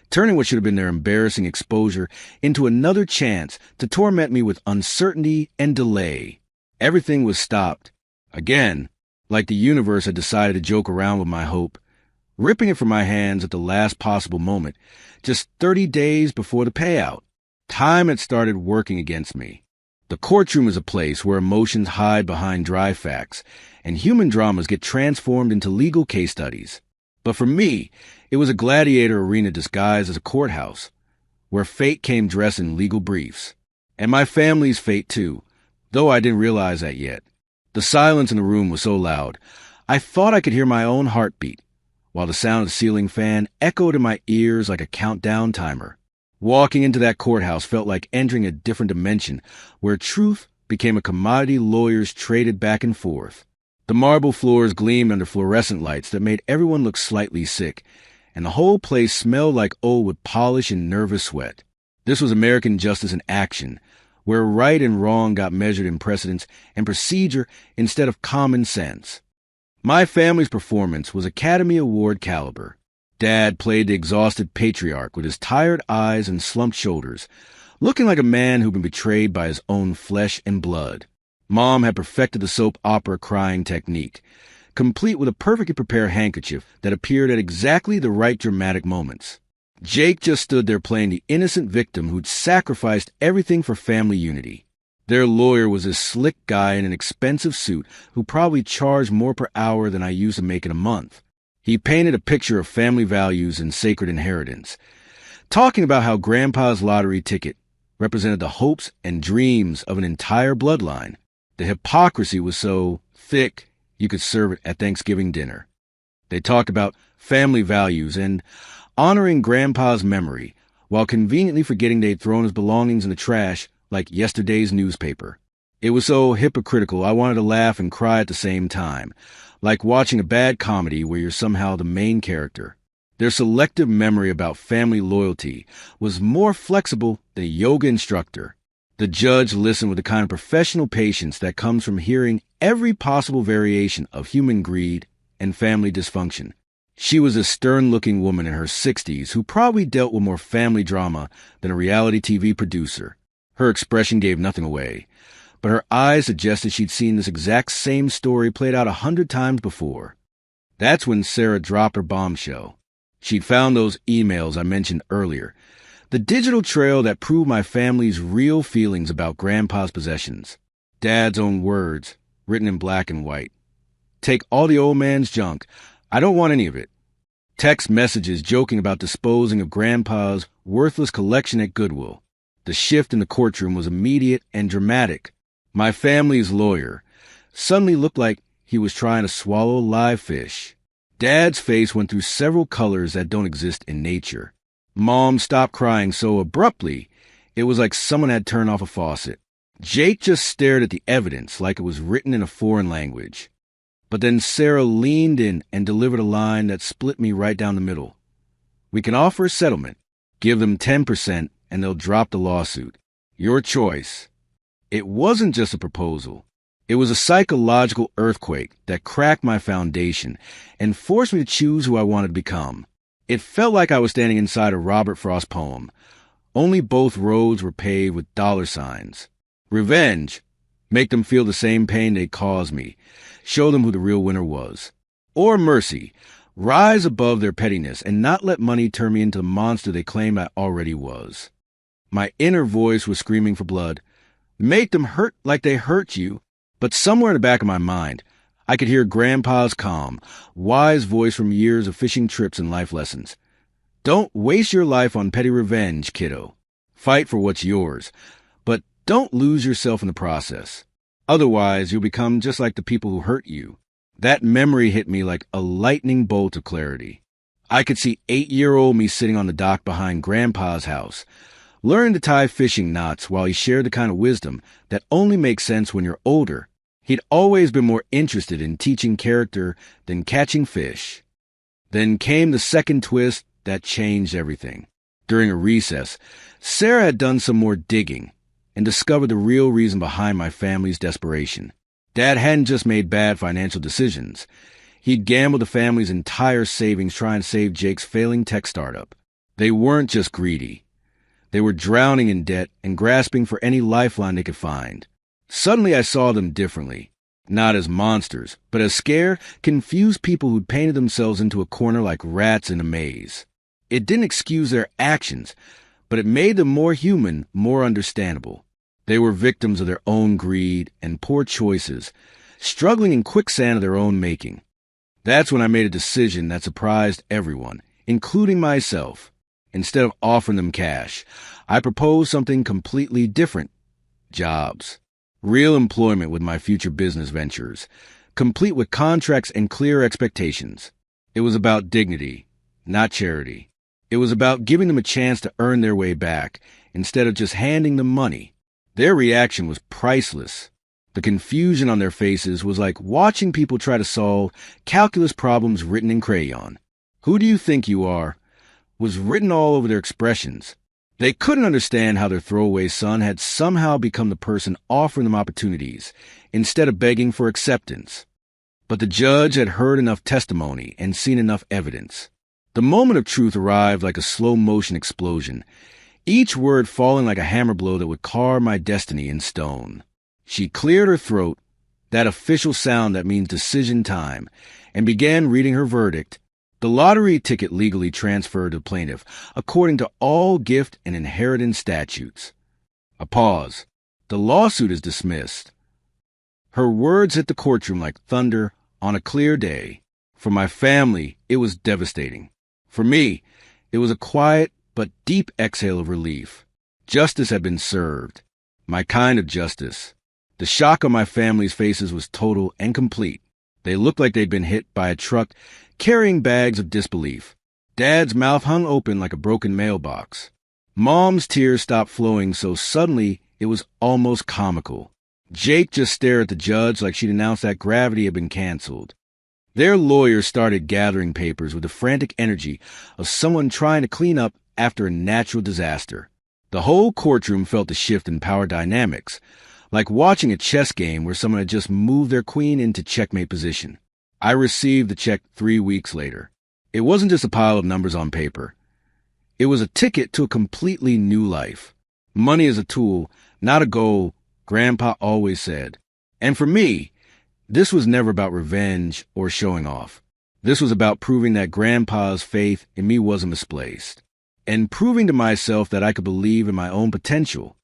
S1: turning what should have been their embarrassing exposure into another chance to torment me with uncertainty and delay. Everything was stopped. Again, like the universe had decided to joke around with my hope, ripping it from my hands at the last possible moment, just 30 days before the payout. Time had started working against me. The courtroom is a place where emotions hide behind dry facts, and human dramas get transformed into legal case studies. But for me, it was a gladiator arena disguised as a courthouse, where fate came dressed in legal briefs. And my family's fate, too, though I didn't realize that yet. The silence in the room was so loud, I thought I could hear my own heartbeat, while the sound of the ceiling fan echoed in my ears like a countdown timer. Walking into that courthouse felt like entering a different dimension, where truth became a commodity lawyers traded back and forth. The marble floors gleamed under fluorescent lights that made everyone look slightly sick, and the whole place smelled like old polish and nervous sweat. This was American justice in action, where right and wrong got measured in precedence and procedure instead of common sense. My family's performance was Academy Award caliber. Dad played the exhausted patriarch with his tired eyes and slumped shoulders, looking like a man who'd been betrayed by his own flesh and blood. Mom had perfected the soap opera crying technique, complete with a perfectly prepared handkerchief that appeared at exactly the right dramatic moments. Jake just stood there playing the innocent victim who'd sacrificed everything for family unity. Their lawyer was this slick guy in an expensive suit who probably charged more per hour than I used to make in a month. He painted a picture of family values and sacred inheritance, talking about how Grandpa's lottery ticket represented the hopes and dreams of an entire bloodline. The hypocrisy was so thick you could serve it at Thanksgiving dinner. They talked about family values and honoring Grandpa's memory, while conveniently forgetting they'd thrown his belongings in the trash like yesterday's newspaper. It was so hypocritical I wanted to laugh and cry at the same time, like watching a bad comedy where you're somehow the main character. Their selective memory about family loyalty was more flexible than a yoga instructor. The judge listened with the kind of professional patience that comes from hearing every possible variation of human greed and family dysfunction. She was a stern-looking woman in her 60s who probably dealt with more family drama than a reality TV producer. Her expression gave nothing away, but her eyes suggested she'd seen this exact same story played out 100 times before. That's when Sarah dropped her bombshell. She'd found those emails I mentioned earlier, the digital trail that proved my family's real feelings about Grandpa's possessions. Dad's own words, written in black and white. Take all the old man's junk. I don't want any of it. Text messages joking about disposing of Grandpa's worthless collection at Goodwill. The shift in the courtroom was immediate and dramatic. My family's lawyer suddenly looked like he was trying to swallow a live fish. Dad's face went through several colors that don't exist in nature. Mom stopped crying so abruptly, it was like someone had turned off a faucet. Jake just stared at the evidence like it was written in a foreign language. But then Sarah leaned in and delivered a line that split me right down the middle. We can offer a settlement. Give them 10% and they'll drop the lawsuit. Your choice. It wasn't just a proposal. It was a psychological earthquake that cracked my foundation and forced me to choose who I wanted to become. It felt like I was standing inside a Robert Frost poem, only both roads were paved with dollar signs. Revenge. Make them feel the same pain they caused me. Show them who the real winner was. Or mercy. Rise above their pettiness and not let money turn me into the monster they claimed I already was. My inner voice was screaming for blood. Make them hurt like they hurt you. But somewhere in the back of my mind, I could hear Grandpa's calm, wise voice from years of fishing trips and life lessons. Don't waste your life on petty revenge, kiddo. Fight for what's yours, but don't lose yourself in the process. Otherwise, you'll become just like the people who hurt you. That memory hit me like a lightning bolt of clarity. I could see 8-year-old me sitting on the dock behind Grandpa's house, learning to tie fishing knots while he shared the kind of wisdom that only makes sense when you're older. He'd always been more interested in teaching character than catching fish. Then came the second twist that changed everything. During a recess, Sarah had done some more digging and discovered the real reason behind my family's desperation. Dad hadn't just made bad financial decisions. He'd gambled the family's entire savings trying to save Jake's failing tech startup. They weren't just greedy. They were drowning in debt and grasping for any lifeline they could find. Suddenly I saw them differently. Not as monsters, but as scared, confused people who'd painted themselves into a corner like rats in a maze. It didn't excuse their actions, but it made them more human, more understandable. They were victims of their own greed and poor choices, struggling in quicksand of their own making. That's when I made a decision that surprised everyone, including myself. Instead of offering them cash, I proposed something completely different. Jobs. Real employment with my future business ventures, complete with contracts and clear expectations. It was about dignity, not charity. It was about giving them a chance to earn their way back, instead of just handing them money. Their reaction was priceless. The confusion on their faces was like watching people try to solve calculus problems written in crayon. Who do you think you are? Was written all over their expressions. They couldn't understand how their throwaway son had somehow become the person offering them opportunities, instead of begging for acceptance. But the judge had heard enough testimony and seen enough evidence. The moment of truth arrived like a slow-motion explosion, each word falling like a hammer blow that would carve my destiny in stone. She cleared her throat, that official sound that means decision time, and began reading her verdict. The lottery ticket legally transferred to the plaintiff, according to all gift and inheritance statutes. A pause. The lawsuit is dismissed. Her words hit the courtroom like thunder on a clear day. For my family, it was devastating. For me, it was a quiet but deep exhale of relief. Justice had been served. My kind of justice. The shock on my family's faces was total and complete. They looked like they'd been hit by a truck carrying bags of disbelief. Dad's mouth hung open like a broken mailbox. Mom's tears stopped flowing so suddenly it was almost comical. Jake just stared at the judge like she'd announced that gravity had been canceled. Their lawyers started gathering papers with the frantic energy of someone trying to clean up after a natural disaster. The whole courtroom felt the shift in power dynamics, like watching a chess game where someone had just moved their queen into checkmate position. I received the check 3 weeks later. It wasn't just a pile of numbers on paper. It was a ticket to a completely new life. Money is a tool, not a goal, Grandpa always said. And for me, this was never about revenge or showing off. This was about proving that Grandpa's faith in me wasn't misplaced, and proving to myself that I could believe in my own potential.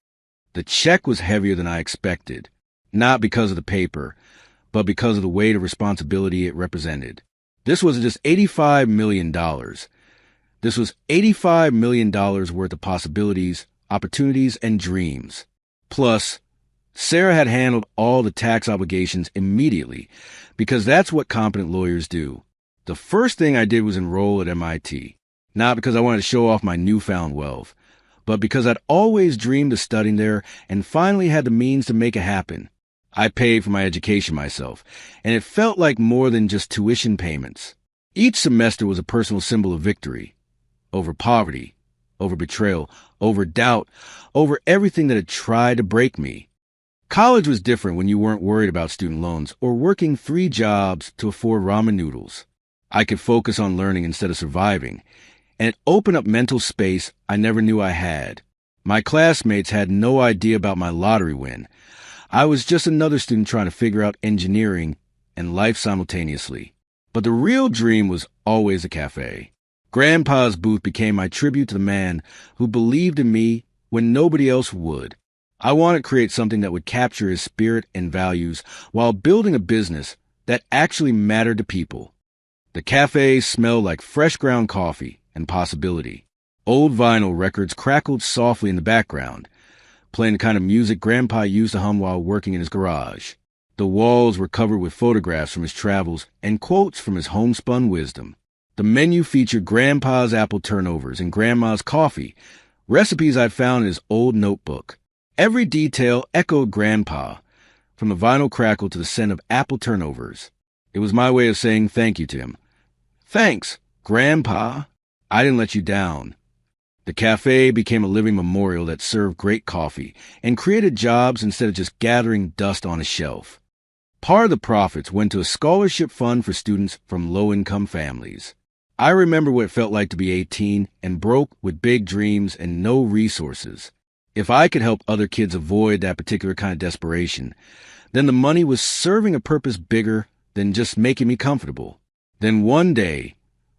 S1: The check was heavier than I expected, not because of the paper, but because of the weight of responsibility it represented. This wasn't just $85 million. This was $85 million worth of possibilities, opportunities, and dreams. Plus, Sarah had handled all the tax obligations immediately, because that's what competent lawyers do. The first thing I did was enroll at MIT, not because I wanted to show off my newfound wealth, but because I'd always dreamed of studying there and finally had the means to make it happen. I paid for my education myself, and it felt like more than just tuition payments. Each semester was a personal symbol of victory, over poverty, over betrayal, over doubt, over everything that had tried to break me. College was different when you weren't worried about student loans or working 3 jobs to afford ramen noodles. I could focus on learning instead of surviving, and it opened up mental space I never knew I had. My classmates had no idea about my lottery win. I was just another student trying to figure out engineering and life simultaneously. But the real dream was always a cafe. Grandpa's booth became my tribute to the man who believed in me when nobody else would. I wanted to create something that would capture his spirit and values while building a business that actually mattered to people. The cafe smelled like fresh ground coffee and possibility. Old vinyl records crackled softly in the background, playing the kind of music Grandpa used to hum while working in his garage. The walls were covered with photographs from his travels and quotes from his homespun wisdom. The menu featured Grandpa's apple turnovers and Grandma's coffee, recipes I'd found in his old notebook. Every detail echoed Grandpa, from the vinyl crackle to the scent of apple turnovers. It was my way of saying thank you to him. Thanks, Grandpa. I didn't let you down. The cafe became a living memorial that served great coffee and created jobs instead of just gathering dust on a shelf. Part of the profits went to a scholarship fund for students from low-income families. I remember what it felt like to be 18 and broke with big dreams and no resources. If I could help other kids avoid that particular kind of desperation, then the money was serving a purpose bigger than just making me comfortable. Then one day,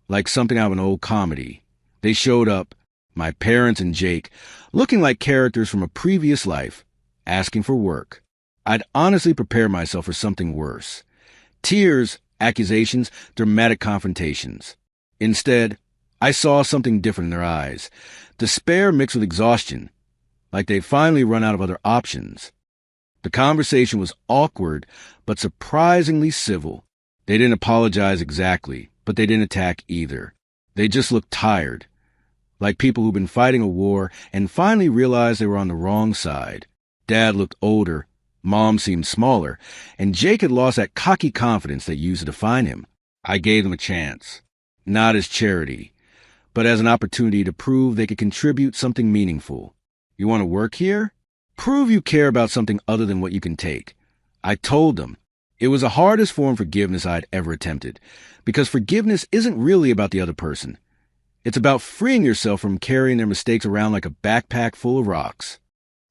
S1: like something out of an old comedy, they showed up, my parents and Jake, looking like characters from a previous life, asking for work. I'd honestly prepared myself for something worse. Tears, accusations, dramatic confrontations. Instead, I saw something different in their eyes. Despair mixed with exhaustion, like they'd finally run out of other options. The conversation was awkward, but surprisingly civil. They didn't apologize exactly, but they didn't attack either. They just looked tired, like people who'd been fighting a war and finally realized they were on the wrong side. Dad looked older, Mom seemed smaller, and Jake had lost that cocky confidence that used to define him. I gave them a chance, not as charity, but as an opportunity to prove they could contribute something meaningful. You want to work here? Prove you care about something other than what you can take. I told them. It was the hardest form of forgiveness I'd ever attempted, because forgiveness isn't really about the other person. It's about freeing yourself from carrying their mistakes around like a backpack full of rocks.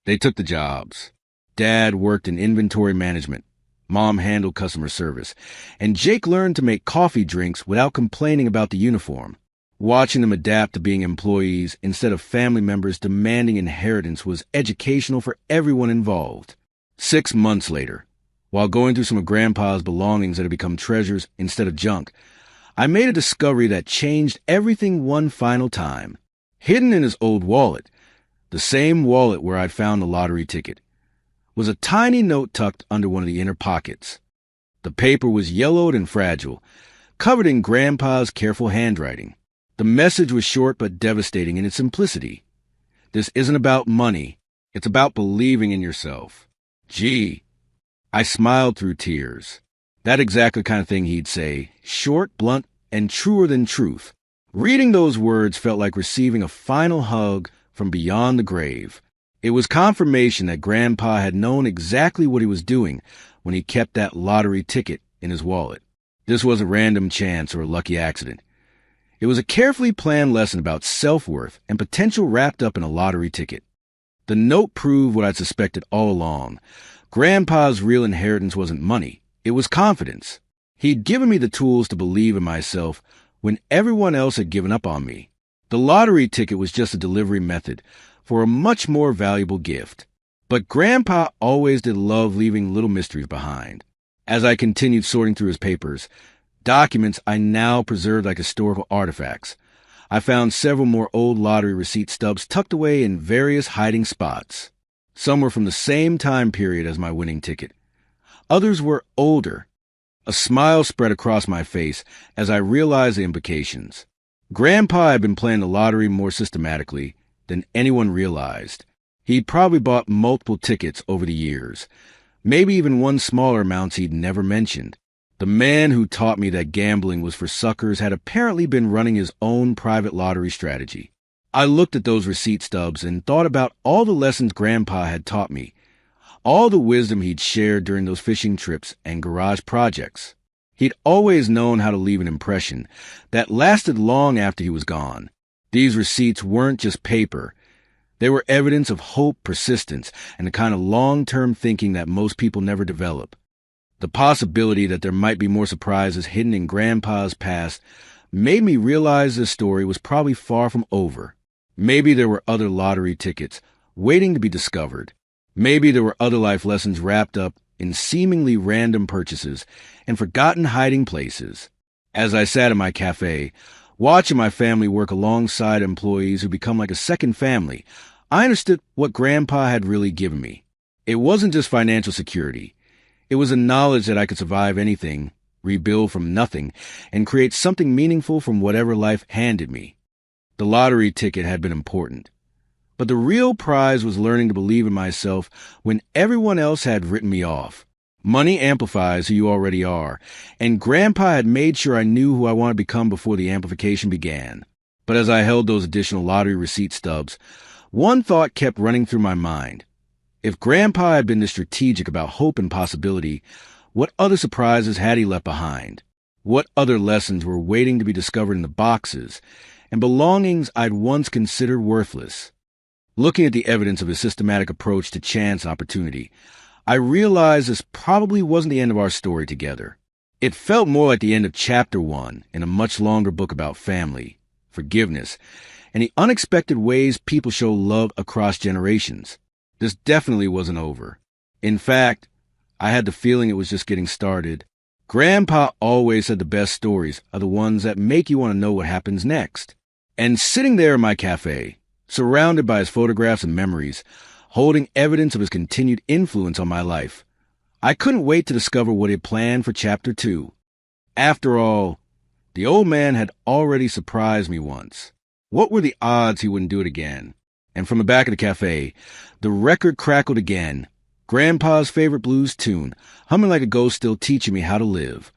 S1: They took the jobs. Dad worked in inventory management. Mom handled customer service. And Jake learned to make coffee drinks without complaining about the uniform. Watching them adapt to being employees instead of family members demanding inheritance was educational for everyone involved. 6 months later, while going through some of Grandpa's belongings that had become treasures instead of junk, I made a discovery that changed everything one final time. Hidden in his old wallet, the same wallet where I'd found the lottery ticket, was a tiny note tucked under one of the inner pockets. The paper was yellowed and fragile, covered in Grandpa's careful handwriting. The message was short but devastating in its simplicity. This isn't about money. It's about believing in yourself. Gee. I smiled through tears. That exactly the kind of thing he'd say, short, blunt, and truer than truth. Reading those words felt like receiving a final hug from beyond the grave. It was confirmation that Grandpa had known exactly what he was doing when he kept that lottery ticket in his wallet. This wasn't random chance or a lucky accident. It was a carefully planned lesson about self-worth and potential wrapped up in a lottery ticket. The note proved what I'd suspected all along. Grandpa's real inheritance wasn't money. It was confidence. He'd given me the tools to believe in myself when everyone else had given up on me. The lottery ticket was just a delivery method for a much more valuable gift. But Grandpa always did love leaving little mysteries behind. As I continued sorting through his papers, documents I now preserved like historical artifacts, I found several more old lottery receipt stubs tucked away in various hiding spots. Some were from the same time period as my winning ticket. Others were older. A smile spread across my face as I realized the implications. Grandpa had been playing the lottery more systematically than anyone realized. He'd probably bought multiple tickets over the years, Maybe even won smaller amounts he'd never mentioned. The man who taught me that gambling was for suckers had apparently been running his own private lottery strategy. I looked at those receipt stubs and thought about all the lessons Grandpa had taught me, all the wisdom he'd shared during those fishing trips and garage projects. He'd always known how to leave an impression that lasted long after he was gone. These receipts weren't just paper. They were evidence of hope, persistence, and the kind of long-term thinking that most people never develop. The possibility that there might be more surprises hidden in Grandpa's past made me realize this story was probably far from over. Maybe there were other lottery tickets waiting to be discovered. Maybe there were other life lessons wrapped up in seemingly random purchases and forgotten hiding places. As I sat in my cafe, watching my family work alongside employees who become like a second family, I understood what Grandpa had really given me. It wasn't just financial security. It was a knowledge that I could survive anything, rebuild from nothing, and create something meaningful from whatever life handed me. The lottery ticket had been important. But the real prize was learning to believe in myself when everyone else had written me off. Money amplifies who you already are, and Grandpa had made sure I knew who I wanted to become before the amplification began. But as I held those additional lottery receipt stubs, one thought kept running through my mind. If Grandpa had been this strategic about hope and possibility, what other surprises had he left behind? What other lessons were waiting to be discovered in the boxes and belongings I'd once considered worthless? Looking at the evidence of his systematic approach to chance and opportunity, I realized this probably wasn't the end of our story together. It felt more like the end of chapter 1 in a much longer book about family, forgiveness, and the unexpected ways people show love across generations. This definitely wasn't over. In fact, I had the feeling it was just getting started. Grandpa always said the best stories are the ones that make you want to know what happens next. And sitting there in my cafe, surrounded by his photographs and memories, holding evidence of his continued influence on my life, I couldn't wait to discover what he had planned for Chapter 2. After all, the old man had already surprised me once. What were the odds he wouldn't do it again? And from the back of the cafe, the record crackled again, Grandpa's favorite blues tune, humming like a ghost still teaching me how to live.